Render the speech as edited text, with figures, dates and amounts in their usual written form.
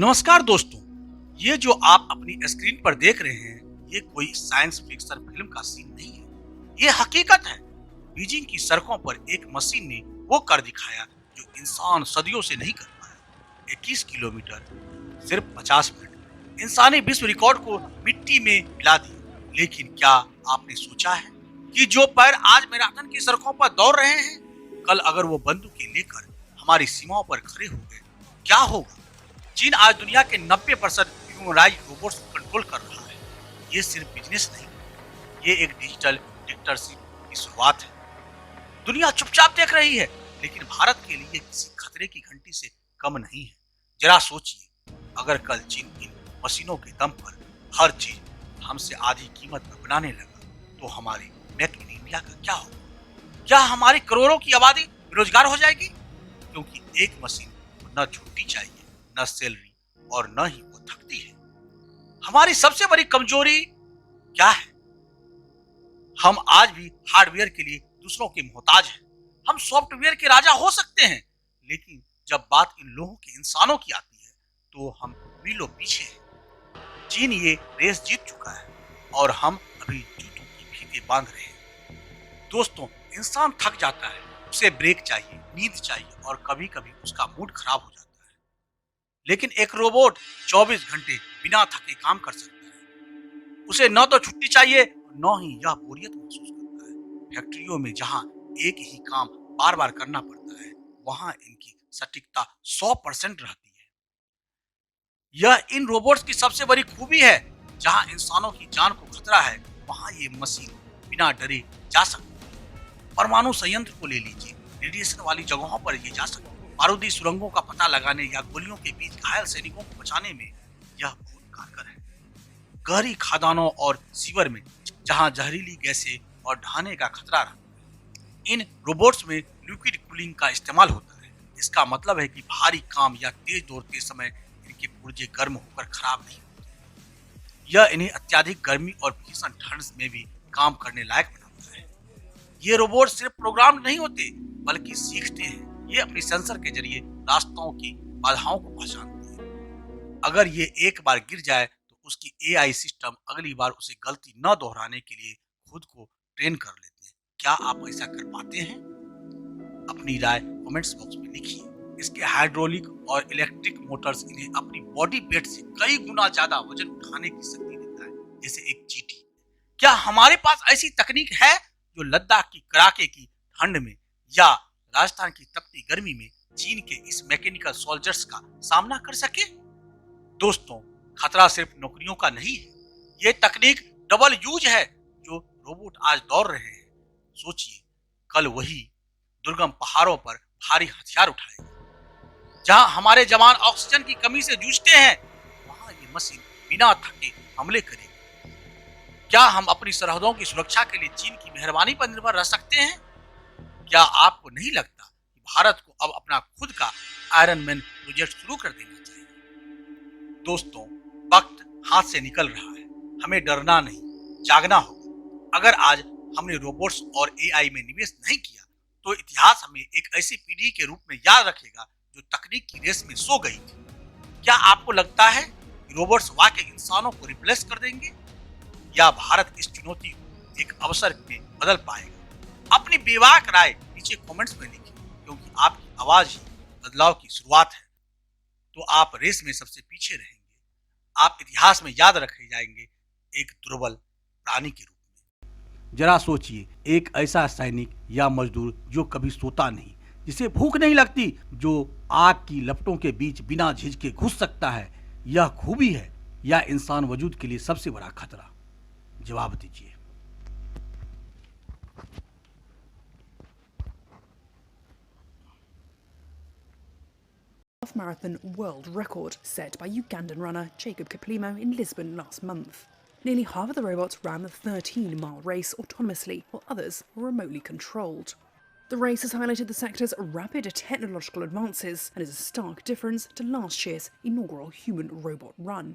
नमस्कार दोस्तों, ये जो आप अपनी स्क्रीन पर देख रहे हैं, ये कोई साइंस फिक्शन फिल्म का सीन नहीं है। ये हकीकत है। बीजिंग की सड़कों पर एक मशीन ने वो कर दिखाया जो इंसान सदियों से नहीं कर पाया। 21 किलोमीटर सिर्फ 50 मिनट इंसानी विश्व रिकॉर्ड को मिट्टी में मिला दिया। लेकिन क्या आपने सोचा है कि जो पैर आज मैराथन की सड़कों पर दौड़ रहे हैं, कल अगर वो बंदूकें लेकर हमारी सीमाओं पर खड़े हो गए, क्या होगा? चीन आज दुनिया के 90% ह्यूमनराइज रोबोट्स को कंट्रोल कर रहा है। ये सिर्फ बिजनेस नहीं, ये एक डिजिटल डिक्टेटरशिप की शुरुआत है। दुनिया चुपचाप देख रही है, लेकिन भारत के लिए किसी खतरे की घंटी से कम नहीं है। जरा सोचिए, अगर कल चीन इन मशीनों के दम पर हर चीज हमसे आधी कीमत पर बनाने लगा, तो हमारे मेक इन इंडिया का क्या होगा? क्या हमारी करोड़ों की आबादी बेरोजगार हो जाएगी? क्योंकि एक मशीन न छुट्टी चाहिए, न सैलरी और न ही वो थकती है। हमारी सबसे बड़ी कमजोरी क्या है? हम आज भी हार्डवेयर के लिए दूसरों के मोहताज हैं। हम सॉफ्टवेयर के राजा हो सकते हैं, लेकिन जब बात इन लोगों के इंसानों की आती है, तो हम मीलों पीछे हैं। चीन ये रेस जीत चुका है और हम अभी जूतों की फीते बांध रहे हैं। दोस्तों, इंसान थक जाता है, उसे ब्रेक चाहिए, नींद चाहिए और कभी-कभी उसका मूड खराब हो जाता है। लेकिन एक रोबोट 24 घंटे बिना थके काम कर सकता है। उसे न तो छुट्टी चाहिए, न ही यह बोरियत महसूस करता है। फैक्ट्रियों में जहां एक ही काम बार बार करना पड़ता है, वहां इनकी सटीकता 100% रहती है। यह इन रोबोट्स की सबसे बड़ी खूबी है। जहां इंसानों की जान को खतरा है, वहां ये मशीन बिना डरे जा सकती है। परमाणु संयंत्र को ले लीजिए, रेडिएशन वाली जगहों पर ये जा सकती है। बारूदी सुरंगों का पता लगाने या गोलियों के बीच घायल सैनिकों को बचाने में यह बहुत कारगर है। गहरी खदानों और सीवर में जहां जहरीली गैसें और ढहाने का खतरा रहता है, इन रोबोट्स में लिक्विड कूलिंग का इस्तेमाल होता है। इसका मतलब है कि भारी काम या तेज दौड़ते समय इनके पुर्जे गर्म होकर खराब नहीं होते। यह इन्हें अत्यधिक गर्मी और भीषण ठंड में भी काम करने लायक बनाता है। ये रोबोट सिर्फ प्रोग्राम नहीं होते, बल्कि सीखते हैं। ये अपनी सेंसर के जरिए रास्तों की बाधाओं को पहचानते हैं। अगर ये एक बार गिर जाए, तो उसकी एआई सिस्टम अगली बार उसे गलती न दोहराने के लिए खुद को ट्रेन कर लेते हैं। क्या आप ऐसा कर पाते हैं? अपनी राय कमेंट्स बॉक्स में लिखिए। इसके हाइड्रोलिक और इलेक्ट्रिक मोटर्स इन्हें अपनी बॉडी वेट से कई गुना ज्यादा वजन उठाने की शक्ति देता है, जैसे एक चींटी। क्या हमारे पास ऐसी तकनीक है जो लद्दाख की कड़ाके की ठंड में या राजस्थान की तपती गर्मी में चीन के इस मैकेनिकल सोल्जर्स का सामना कर सके? दोस्तों, खतरा सिर्फ नौकरियों का नहीं है, ये तकनीक डबल यूज है जो रोबोट आज दौड़ रहे हैं। सोचिए, कल वही दुर्गम पहाड़ों पर भारी हथियार उठाएगा। जहां हमारे जवान ऑक्सीजन की कमी से जूझते हैं, वहां ये मशीन बिना थके हमले करेगी। क्या हम अपनी सरहदों की सुरक्षा के लिए चीन की मेहरबानी पर निर्भर रह सकते हैं? क्या आपको नहीं लगता कि भारत को अब अपना खुद का आयरन मैन प्रोजेक्ट शुरू कर देना चाहिए? दोस्तों, वक्त हाथ से निकल रहा है। हमें डरना नहीं, जागना होगा। अगर आज हमने रोबोट्स और एआई में निवेश नहीं किया, तो इतिहास हमें एक ऐसी पीढ़ी के रूप में याद रखेगा जो तकनीक की रेस में सो गई थी। क्या आपको लगता है कि रोबोट्स वाकई इंसानों को रिप्लेस कर देंगे, या भारत इस चुनौती को एक अवसर में बदल पाएगा? अपनी बेबाक राय नीचे कमेंट्स में लिखिए, क्योंकि आपकी आवाज ही बदलाव की शुरुआत है। तो आप रेस में सबसे पीछे रहेंगे। आप इतिहास में याद रखे जाएंगे, एक दुर्बल प्राणी के रूप में। जरा सोचिए, एक ऐसा सैनिक या मजदूर जो कभी सोता नहीं, जिसे भूख नहीं लगती, जो आग की लपटों के बीच बिना झिझके घुस सकता है। यह खूबी है या इंसान वजूद के लिए सबसे बड़ा खतरा? जवाब दीजिए। Half-marathon world record set by Ugandan runner Jacob Kiplimo in Lisbon last month. Nearly half of the robots ran the 13-mile race autonomously, while others were remotely controlled. The race has highlighted the sector's rapid technological advances and is a stark difference to last year's inaugural human-robot run.